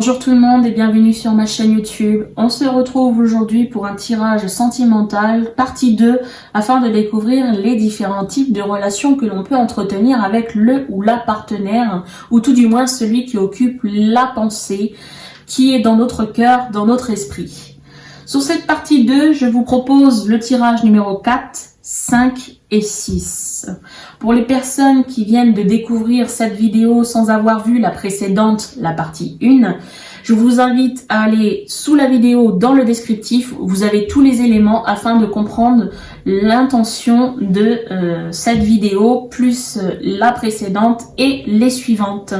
Bonjour tout le monde et bienvenue sur ma chaîne YouTube. On se retrouve aujourd'hui pour un tirage sentimental, partie 2, afin de découvrir les différents types de relations que l'on peut entretenir avec le ou la partenaire, ou tout du moins celui qui occupe la pensée, qui est dans notre cœur, dans notre esprit. Sur cette partie 2, je vous propose le tirage numéro 4, 5 et 6. Pour les personnes qui viennent de découvrir cette vidéo sans avoir vu la précédente, la partie 1, je vous invite à aller sous la vidéo dans le descriptif. Vous avez tous les éléments afin de comprendre l'intention de cette vidéo, plus la précédente et les suivantes.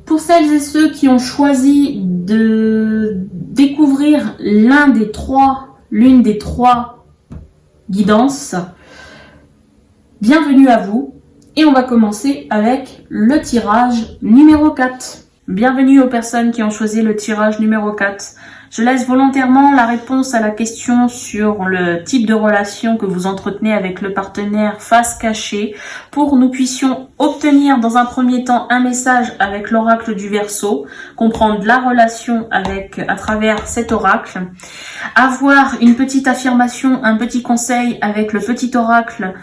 Pour celles et ceux qui ont choisi de découvrir l'une des trois guidances, bienvenue à vous et on va commencer avec le tirage numéro 4. Bienvenue aux personnes qui ont choisi le tirage numéro 4. Je laisse volontairement la réponse à la question sur le type de relation que vous entretenez avec le partenaire face cachée pour que nous puissions obtenir dans un premier temps un message avec l'oracle du Verseau, comprendre la relation à travers cet oracle, avoir une petite affirmation, un petit conseil avec le petit oracle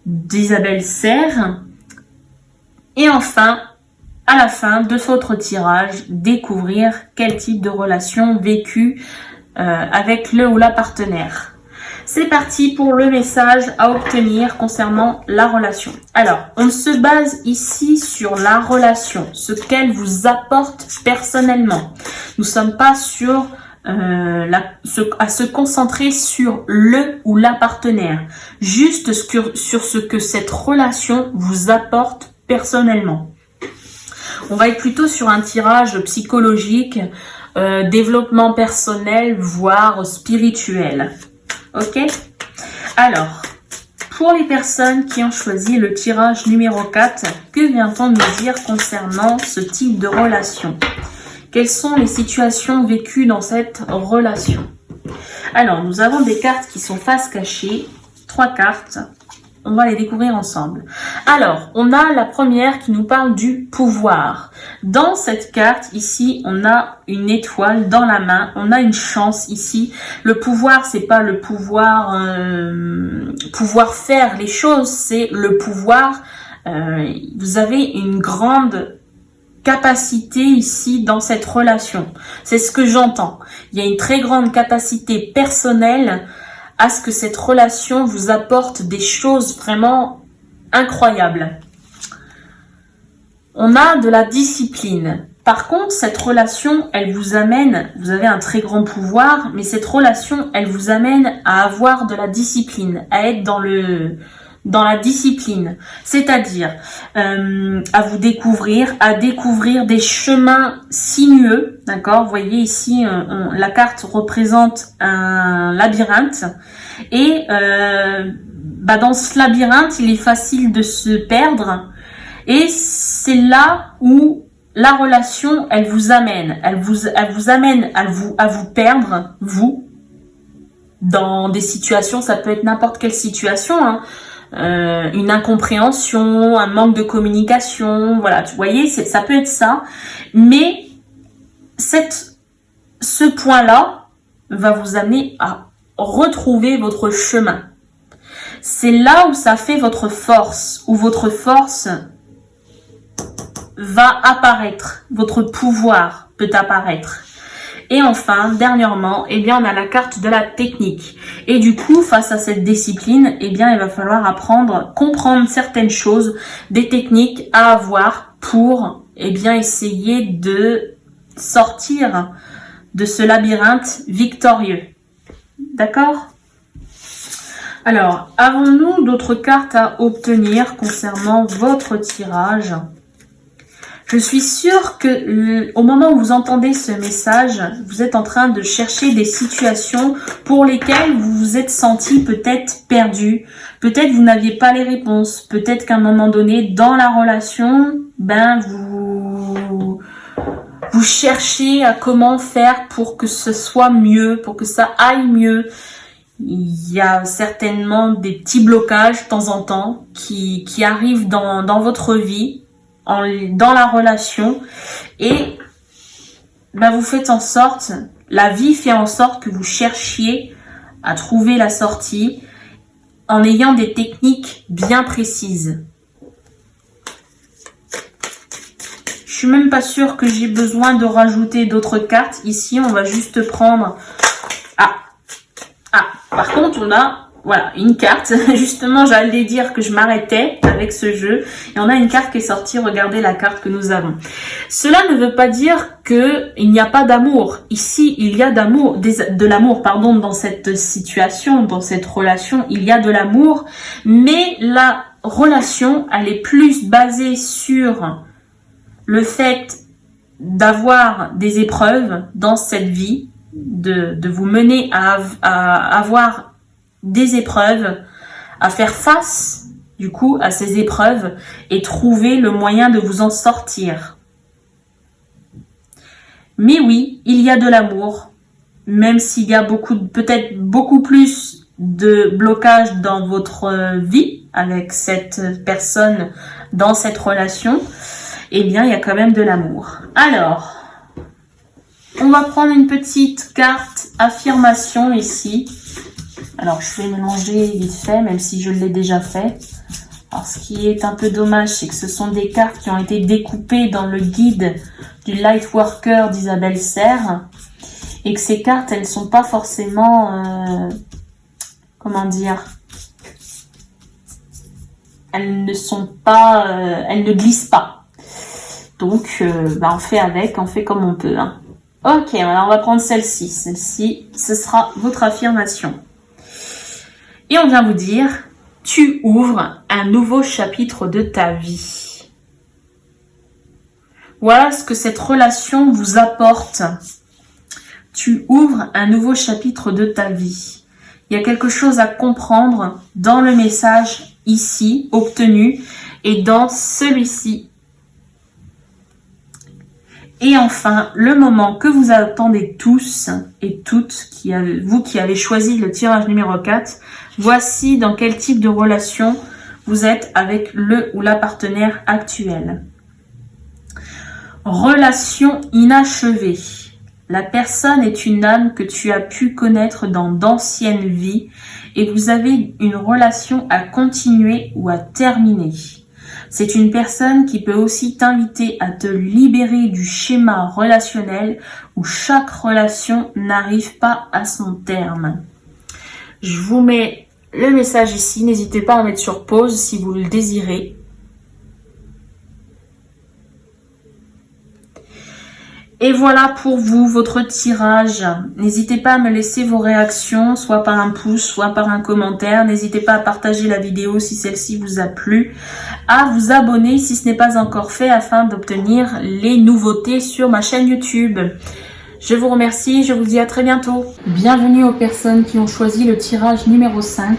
d'Isabelle Serre et enfin à la fin de votre tirage, découvrir quel type de relation vécue avec le ou la partenaire. C'est parti pour le message à obtenir concernant la relation. Alors, on se base ici sur la relation, ce qu'elle vous apporte personnellement. Nous ne sommes pas sur à se concentrer sur le ou la partenaire, juste sur ce que cette relation vous apporte personnellement. On va être plutôt sur un tirage psychologique, développement personnel, voire spirituel. Ok? Alors, pour les personnes qui ont choisi le tirage numéro 4, que vient-on nous dire concernant ce type de relation? Quelles sont les situations vécues dans cette relation? Alors, nous avons des cartes qui sont face cachée, 3 cartes. On va les découvrir ensemble. Alors, on a la première qui nous parle du pouvoir. Dans cette carte, ici, on a une étoile dans la main. On a une chance ici. Le pouvoir, c'est pas le pouvoir faire les choses, c'est le pouvoir. Vous avez une grande capacité ici dans cette relation. C'est ce que j'entends. Il y a une très grande capacité personnelle à ce que cette relation vous apporte des choses vraiment incroyables. On a de la discipline. Par contre, cette relation, elle vous amène, vous avez un très grand pouvoir, mais cette relation, elle vous amène à avoir de la discipline, à être dans la discipline, c'est-à-dire à découvrir des chemins sinueux, d'accord? Vous voyez ici, la carte représente un labyrinthe et dans ce labyrinthe, il est facile de se perdre et c'est là où la relation, elle vous amène, elle vous amène à vous perdre, vous, dans des situations, ça peut être n'importe quelle situation, hein. Une incompréhension, un manque de communication, voilà, tu voyez, ça peut être ça, mais ce point-là va vous amener à retrouver votre chemin. C'est là où ça fait votre force, où votre force va apparaître, votre pouvoir peut apparaître. Et enfin, dernièrement, on a la carte de la technique. Et du coup, face à cette discipline, il va falloir comprendre certaines choses, des techniques à avoir pour, essayer de sortir de ce labyrinthe victorieux. D'accord? Alors, avons-nous d'autres cartes à obtenir concernant votre tirage? Je suis sûre que au moment où vous entendez ce message, vous êtes en train de chercher des situations pour lesquelles vous vous êtes senti peut-être perdu. Peut-être vous n'aviez pas les réponses. Peut-être qu'à un moment donné, dans la relation, vous cherchez à comment faire pour que ce soit mieux, pour que ça aille mieux. Il y a certainement des petits blocages de temps en temps qui arrivent dans votre vie. dans la relation et vous faites en sorte, la vie fait en sorte que vous cherchiez à trouver la sortie en ayant des techniques bien précises. Je suis même pas sûre que j'ai besoin de rajouter d'autres cartes. Ici, on va juste prendre... par contre, on a une carte. Justement, j'allais dire que je m'arrêtais avec ce jeu. Et on a une carte qui est sortie. Regardez la carte que nous avons. Cela ne veut pas dire qu'il n'y a pas d'amour. Ici, il y a de l'amour, dans cette situation, dans cette relation. Il y a de l'amour. Mais la relation, elle est plus basée sur le fait d'avoir des épreuves dans cette vie, de vous mener à avoir des épreuves, à faire face du coup à ces épreuves et trouver le moyen de vous en sortir. Mais oui, il y a de l'amour, même s'il y a peut-être beaucoup plus de blocage dans votre vie avec cette personne, dans cette relation. Eh bien, il y a quand même de l'amour. Alors, on va prendre une petite carte affirmation ici. Alors, je vais mélanger vite fait, même si je l'ai déjà fait. Alors, ce qui est un peu dommage, c'est que ce sont des cartes qui ont été découpées dans le guide du Lightworker d'Isabelle Serre. Et que ces cartes, elles sont pas forcément... elles ne glissent pas. Donc, on fait avec, on fait comme on peut. Hein. Ok, alors on va prendre celle-ci. Celle-ci, ce sera votre affirmation. Et on vient vous dire, tu ouvres un nouveau chapitre de ta vie. Voilà ce que cette relation vous apporte. Tu ouvres un nouveau chapitre de ta vie. Il y a quelque chose à comprendre dans le message ici, obtenu, et dans celui-ci. Et enfin, le moment que vous attendez tous et toutes, vous qui avez choisi le tirage numéro 4, voici dans quel type de relation vous êtes avec le ou la partenaire actuelle. Relation inachevée. La personne est une âme que tu as pu connaître dans d'anciennes vies et vous avez une relation à continuer ou à terminer. C'est une personne qui peut aussi t'inviter à te libérer du schéma relationnel où chaque relation n'arrive pas à son terme. Je vous mets le message ici. N'hésitez pas à mettre sur pause si vous le désirez. Et voilà pour vous, votre tirage. N'hésitez pas à me laisser vos réactions, soit par un pouce, soit par un commentaire. N'hésitez pas à partager la vidéo si celle-ci vous a plu, à vous abonner si ce n'est pas encore fait afin d'obtenir les nouveautés sur ma chaîne YouTube. Je vous remercie, je vous dis à très bientôt. Bienvenue aux personnes qui ont choisi le tirage numéro 5.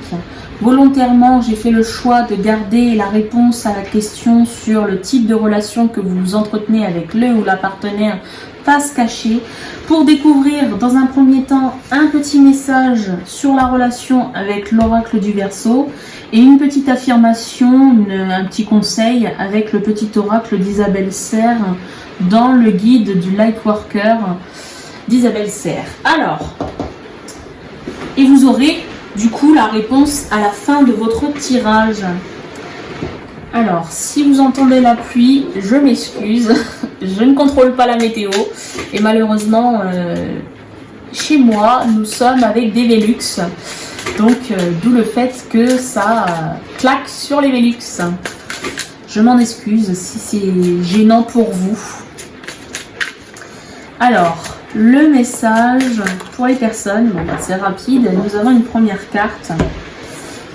Volontairement, j'ai fait le choix de garder la réponse à la question sur le type de relation que vous entretenez avec le ou la partenaire face cachée pour découvrir dans un premier temps un petit message sur la relation avec l'oracle du Verseau et une petite affirmation, un petit conseil avec le petit oracle d'Isabelle Serre dans le guide du Lightworker d'Isabelle Serre. Alors, et vous aurez du coup la réponse à la fin de votre tirage. Alors, si vous entendez la pluie, je m'excuse. Je ne contrôle pas la météo. Et malheureusement, chez moi, nous sommes avec des Velux. Donc, d'où le fait que ça claque sur les Velux. Je m'en excuse si c'est gênant pour vous. Alors, le message pour les personnes, c'est rapide. Nous avons une première carte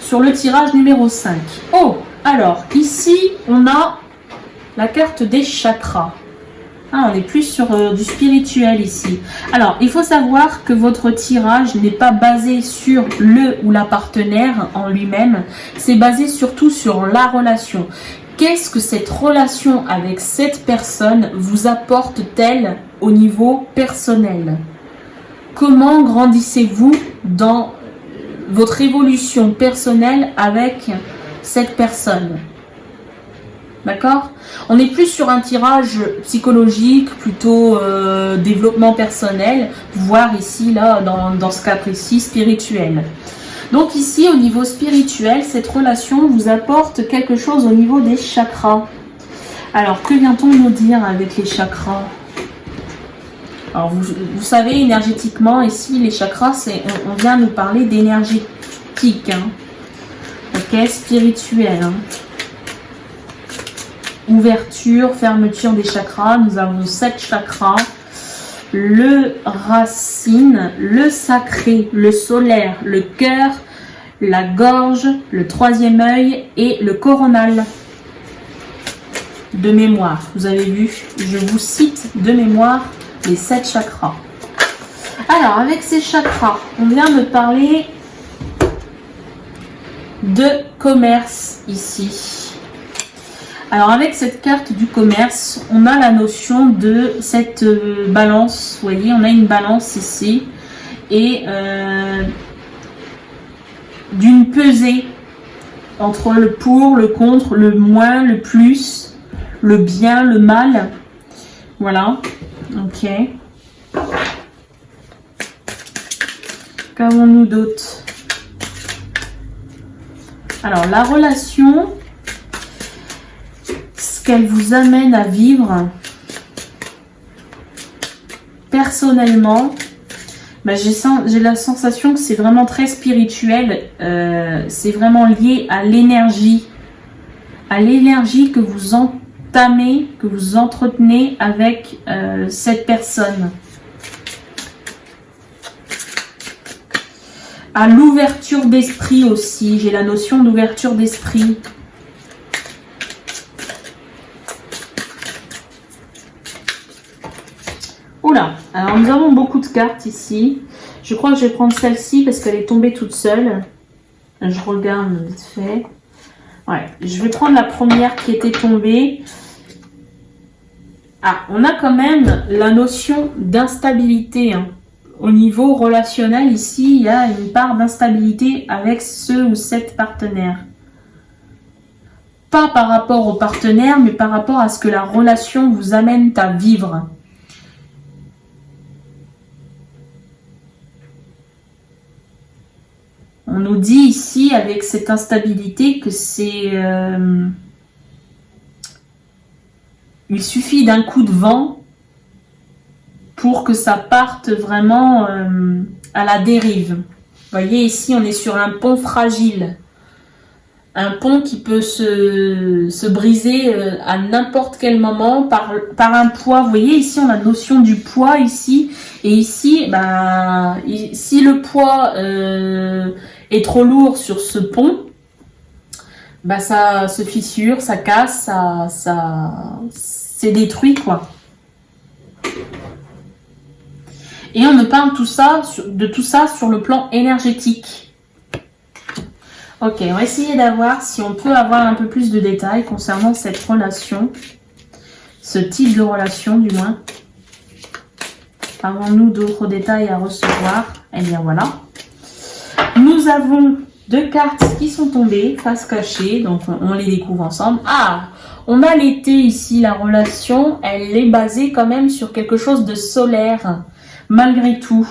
sur le tirage numéro 5. Oh! Alors, ici, on a la carte des chakras. Ah, on est plus sur du spirituel ici. Alors, il faut savoir que votre tirage n'est pas basé sur le ou la partenaire en lui-même. C'est basé surtout sur la relation. Qu'est-ce que cette relation avec cette personne vous apporte-t-elle au niveau personnel? Comment grandissez-vous dans votre évolution personnelle avec cette personne? D'accord? On est plus sur un tirage psychologique, plutôt développement personnel, voire ici, là, dans ce cas précis, spirituel. Donc ici, au niveau spirituel, cette relation vous apporte quelque chose au niveau des chakras. Alors, que vient-on nous dire avec les chakras? Alors, vous savez, énergétiquement, ici, les chakras, on vient nous parler d'énergétique. Hein. Ok, spirituel. Hein. Ouverture, fermeture des chakras. Nous avons 7 chakras. Le racine, le sacré, le solaire, le cœur, la gorge, le 3e œil et le coronal. De mémoire, vous avez vu, je vous cite de mémoire les 7 chakras. Alors, avec ces chakras, on vient de parler de commerce ici. Alors, avec cette carte du commerce, on a la notion de cette balance. Vous voyez, on a une balance ici. Et d'une pesée entre le pour, le contre, le moins, le plus, le bien, le mal. Voilà. Ok. Qu'avons-nous d'autre? Alors, la relation, ce qu'elle vous amène à vivre personnellement, ben, j'ai la sensation que c'est vraiment très spirituel. C'est vraiment lié à l'énergie que vous entamez, que vous entretenez avec cette personne. À l'ouverture d'esprit aussi, j'ai la notion d'ouverture d'esprit. Oula, alors nous avons beaucoup de cartes ici. Je crois que je vais prendre celle-ci parce qu'elle est tombée toute seule. Je regarde vite fait. Ouais, je vais prendre la première qui était tombée. Ah, on a quand même la notion d'instabilité, hein. Au niveau relationnel, ici, il y a une part d'instabilité avec ce ou cette partenaire. Pas par rapport au partenaire, mais par rapport à ce que la relation vous amène à vivre. On nous dit ici, avec cette instabilité, que c'est... il suffit d'un coup de vent pour que ça parte vraiment à la dérive. Vous voyez, ici, on est sur un pont fragile. Un pont qui peut se briser à n'importe quel moment par un poids. Vous voyez, ici, on a la notion du poids, ici. Et ici, bah, si le poids est trop lourd sur ce pont, bah, ça se fissure, ça casse, c'est détruit, quoi. Et on me parle de tout ça sur le plan énergétique. Ok, on va essayer d'avoir si on peut avoir un peu plus de détails concernant cette relation. Ce type de relation, du moins. Avons-nous d'autres détails à recevoir? Eh bien, voilà. Nous avons 2 cartes qui sont tombées, face cachée. Donc, on les découvre ensemble. Ah! On a l'été ici, la relation. Elle est basée quand même sur quelque chose de solaire. Malgré tout,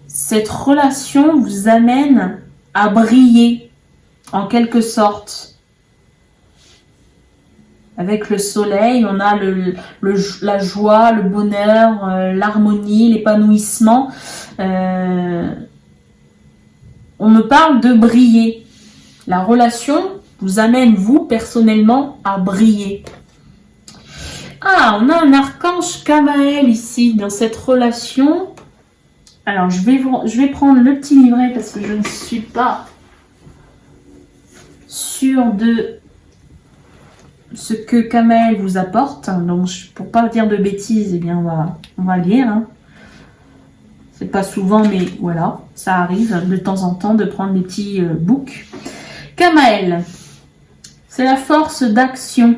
cette relation vous amène à briller, en quelque sorte. Avec le soleil, on a la joie, le bonheur, l'harmonie, l'épanouissement. On me parle de briller. La relation vous amène, vous, personnellement, à briller. Ah, on a un archange Kamael ici, dans cette relation. Alors, je vais prendre le petit livret parce que je ne suis pas sûre de ce que Kamael vous apporte. Donc, pour ne pas dire de bêtises, eh bien, on va lire. Hein. C'est pas souvent, mais voilà, ça arrive de temps en temps de prendre des petits books. Kamael, c'est la force d'action.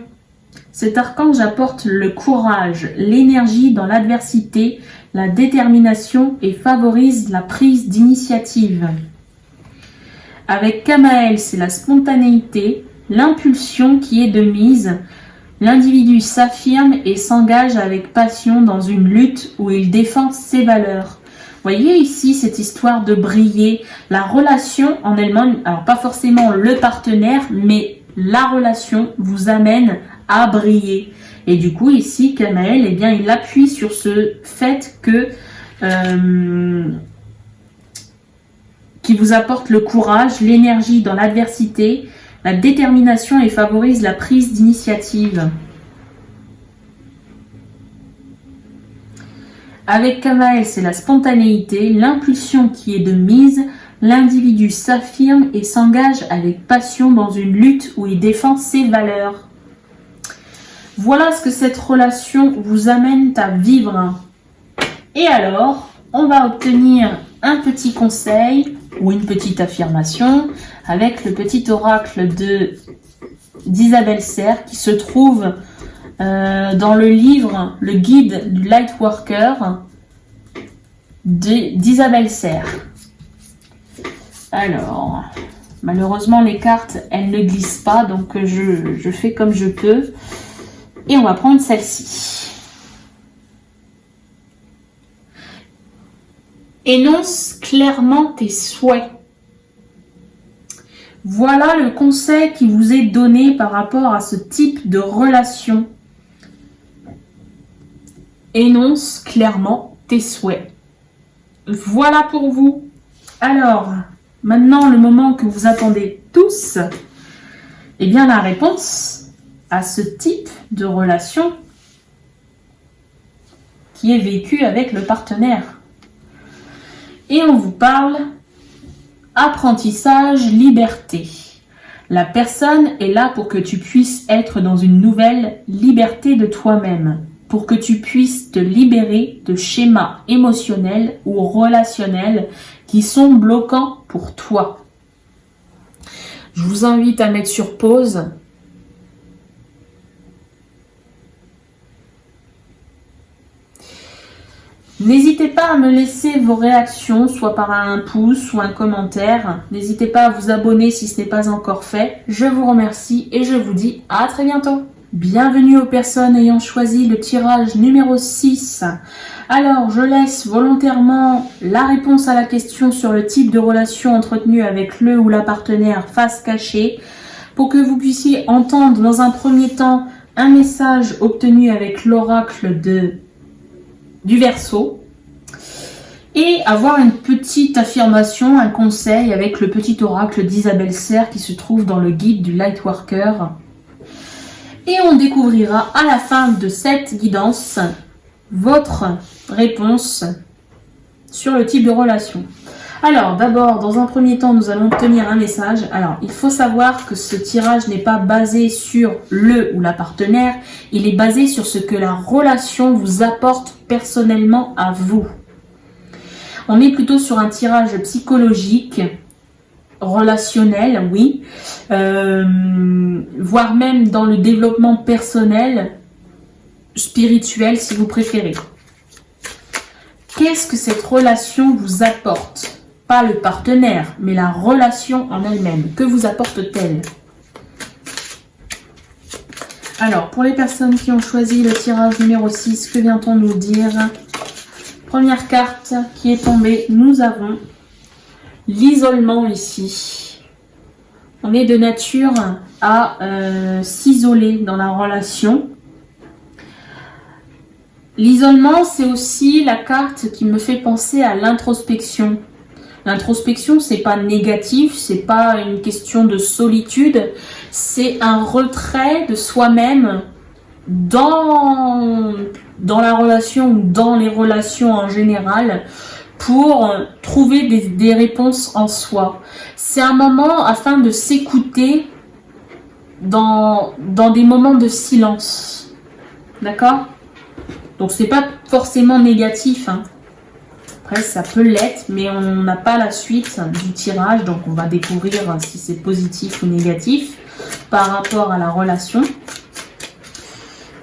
Cet archange apporte le courage, l'énergie dans l'adversité, la détermination et favorise la prise d'initiative. Avec Kamael, c'est la spontanéité, l'impulsion qui est de mise. L'individu s'affirme et s'engage avec passion dans une lutte où il défend ses valeurs. Voyez ici cette histoire de briller, la relation en elle-même, alors pas forcément le partenaire, mais la relation vous amène à briller. Et du coup ici, Kamael, eh bien, il appuie sur ce fait que qui vous apporte le courage, l'énergie dans l'adversité, la détermination et favorise la prise d'initiative. Avec Kamael, c'est la spontanéité, l'impulsion qui est de mise, l'individu s'affirme et s'engage avec passion dans une lutte où il défend ses valeurs. Voilà ce que cette relation vous amène à vivre. Et alors, on va obtenir un petit conseil ou une petite affirmation avec le petit oracle d'Isabelle Serre qui se trouve dans le livre Le guide du Lightworker d'Isabelle Serre. Alors, malheureusement les cartes elles ne glissent pas, donc je fais comme je peux et on va prendre celle-ci. Énonce clairement tes souhaits. Voilà le conseil qui vous est donné par rapport à ce type de relation. Énonce clairement tes souhaits. Voilà pour vous. Alors, maintenant le moment que vous attendez tous, eh bien la réponse à ce type de relation qui est vécu avec le partenaire. Et on vous parle apprentissage, liberté. La personne est là pour que tu puisses être dans une nouvelle liberté de toi-même, pour que tu puisses te libérer de schémas émotionnels ou relationnels qui sont bloquants pour toi. Je vous invite à mettre sur pause. N'hésitez pas à me laisser vos réactions, soit par un pouce ou un commentaire. N'hésitez pas à vous abonner si ce n'est pas encore fait. Je vous remercie et je vous dis à très bientôt. Bienvenue aux personnes ayant choisi le tirage numéro 6. Alors, je laisse volontairement la réponse à la question sur le type de relation entretenue avec le ou la partenaire face cachée pour que vous puissiez entendre dans un premier temps un message obtenu avec l'oracle du Verseau et avoir une petite affirmation, un conseil avec le petit oracle d'Isabelle Serre qui se trouve dans le guide du Lightworker. Et on découvrira à la fin de cette guidance votre réponse sur le type de relation. Alors d'abord, dans un premier temps, nous allons obtenir un message. Alors, il faut savoir que ce tirage n'est pas basé sur le ou la partenaire, il est basé sur ce que la relation vous apporte personnellement à vous. On est plutôt sur un tirage psychologique, relationnel, oui, voire même dans le développement personnel, spirituel si vous préférez. Qu'est-ce que cette relation vous apporte ? Pas le partenaire, mais la relation en elle-même. Que vous apporte-t-elle ? Alors, pour les personnes qui ont choisi le tirage numéro 6, que vient-on nous dire ? Première carte qui est tombée, nous avons l'isolement ici. On est de nature à s'isoler dans la relation. L'isolement, c'est aussi la carte qui me fait penser à l'introspection. L'introspection, c'est pas négatif, c'est pas une question de solitude, c'est un retrait de soi-même dans la relation ou dans les relations en général pour trouver des réponses en soi. C'est un moment afin de s'écouter dans des moments de silence. D'accord ? Donc c'est pas forcément négatif, hein. Après ça peut l'être, mais on n'a pas la suite du tirage, donc on va découvrir si c'est positif ou négatif par rapport à la relation.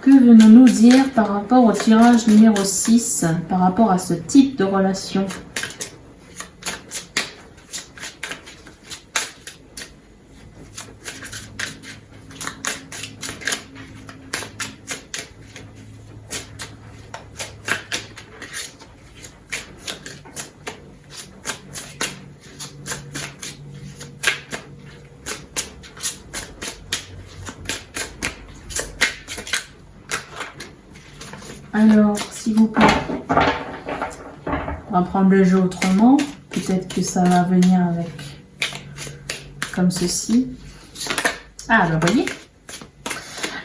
Que venons-nous dire par rapport au tirage numéro 6, par rapport à ce type de relation ? Alors, s'il vous plaît, on va prendre le jeu autrement. Peut-être que ça va venir avec comme ceci. Ah, bah voyez.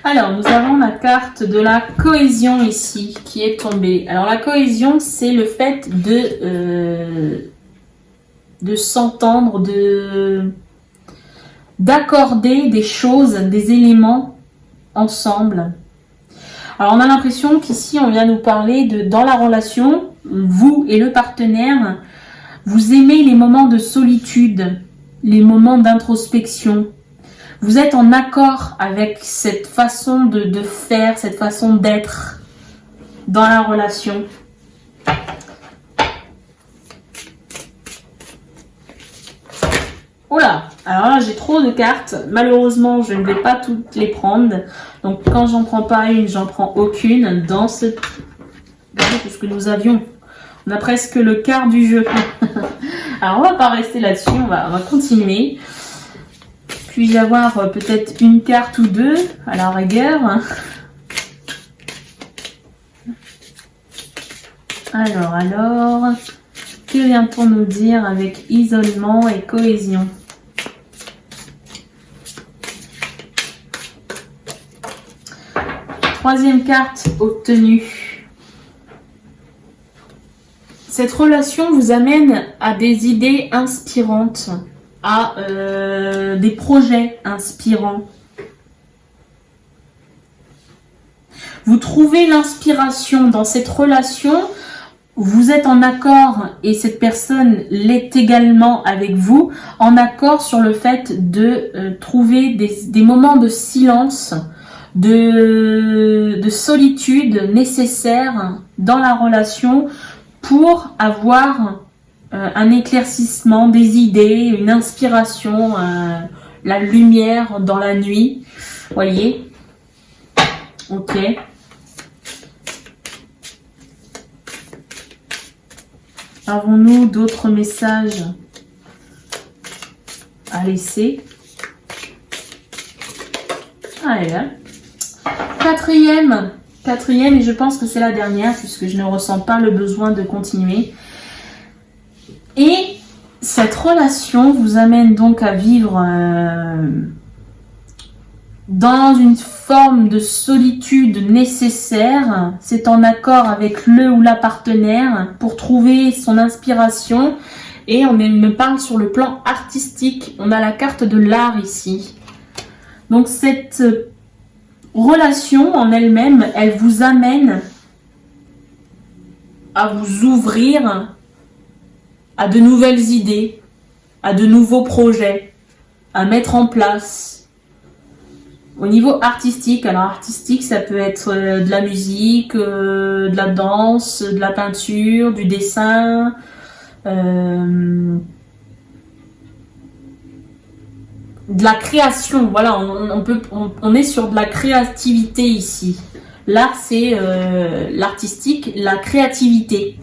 Alors, nous avons la carte de la cohésion ici qui est tombée. Alors, la cohésion, c'est le fait de s'entendre, d'accorder des choses, des éléments ensemble. Alors, on a l'impression qu'ici, on vient nous parler de, dans la relation, vous et le partenaire, vous aimez les moments de solitude, les moments d'introspection. Vous êtes en accord avec cette façon de faire, cette façon d'être dans la relation. Oh là, alors là j'ai trop de cartes. Malheureusement, je ne vais pas toutes les prendre. Donc quand j'en prends pas une, j'en prends aucune. Dans ce... Regardez tout ce que nous avions. On a presque le quart du jeu. Alors on va pas rester là-dessus, on va continuer. Puis-je avoir peut-être une carte ou deux à la rigueur. Alors, que vient-on nous dire avec isolement et cohésion? Troisième carte obtenue. Cette relation vous amène à des idées inspirantes, à des projets inspirants. Vous trouvez l'inspiration dans cette relation, vous êtes en accord et cette personne l'est également avec vous, en accord sur le fait de trouver des moments de silence, de solitude nécessaires dans la relation pour avoir un éclaircissement des idées, une inspiration, la lumière dans la nuit. Voyez? Ok. Avons-nous d'autres messages à laisser? Allez là. Quatrième, et je pense que c'est la dernière puisque je ne ressens pas le besoin de continuer. Et cette relation vous amène donc à vivre dans une forme de solitude nécessaire. C'est en accord avec le ou la partenaire pour trouver son inspiration. Et on me parle sur le plan artistique. On a la carte de l'art ici. Donc cette relation en elle-même, elle vous amène à vous ouvrir à de nouvelles idées, à de nouveaux projets, à mettre en place. Au niveau artistique, alors artistique, ça peut être de la musique, de la danse, de la peinture, du dessin, de la création. Voilà, on est sur de la créativité ici. L'art, c'est l'artistique, la créativité.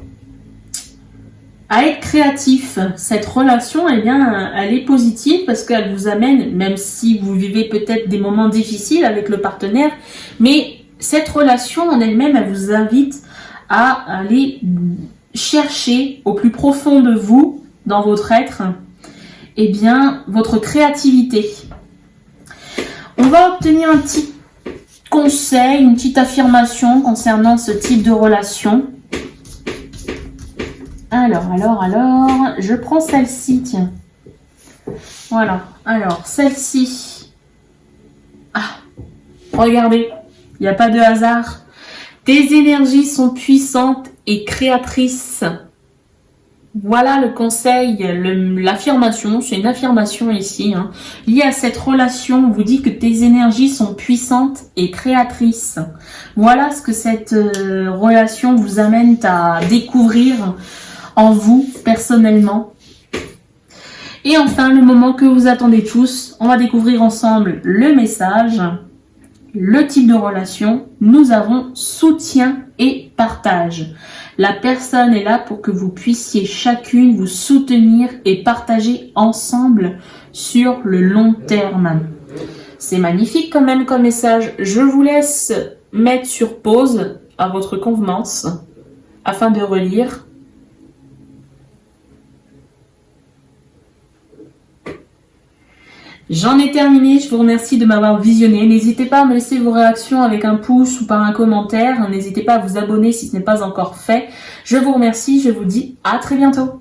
À être créatif, cette relation, eh bien, elle est positive parce qu'elle vous amène, même si vous vivez peut-être des moments difficiles avec le partenaire, mais cette relation en elle-même, elle vous invite à aller chercher au plus profond de vous, dans votre être, eh bien, votre créativité. On va obtenir un petit conseil, une petite affirmation concernant ce type de relation. Alors, je prends celle-ci, tiens. Voilà, alors, celle-ci. Ah, regardez, il n'y a pas de hasard. Tes énergies sont puissantes et créatrices. Voilà le conseil, l'affirmation, c'est une affirmation ici, hein, liée à cette relation. On vous dit que tes énergies sont puissantes et créatrices. Voilà ce que cette relation vous amène à découvrir en vous, personnellement. Et enfin, le moment que vous attendez tous, on va découvrir ensemble le message, le type de relation. Nous avons soutien et partage. La personne est là pour que vous puissiez chacune vous soutenir et partager ensemble sur le long terme. C'est magnifique quand même comme message. Je vous laisse mettre sur pause, à votre convenance afin de relire. J'en ai terminé, je vous remercie de m'avoir visionné. N'hésitez pas à me laisser vos réactions avec un pouce ou par un commentaire. N'hésitez pas à vous abonner si ce n'est pas encore fait. Je vous remercie, je vous dis à très bientôt.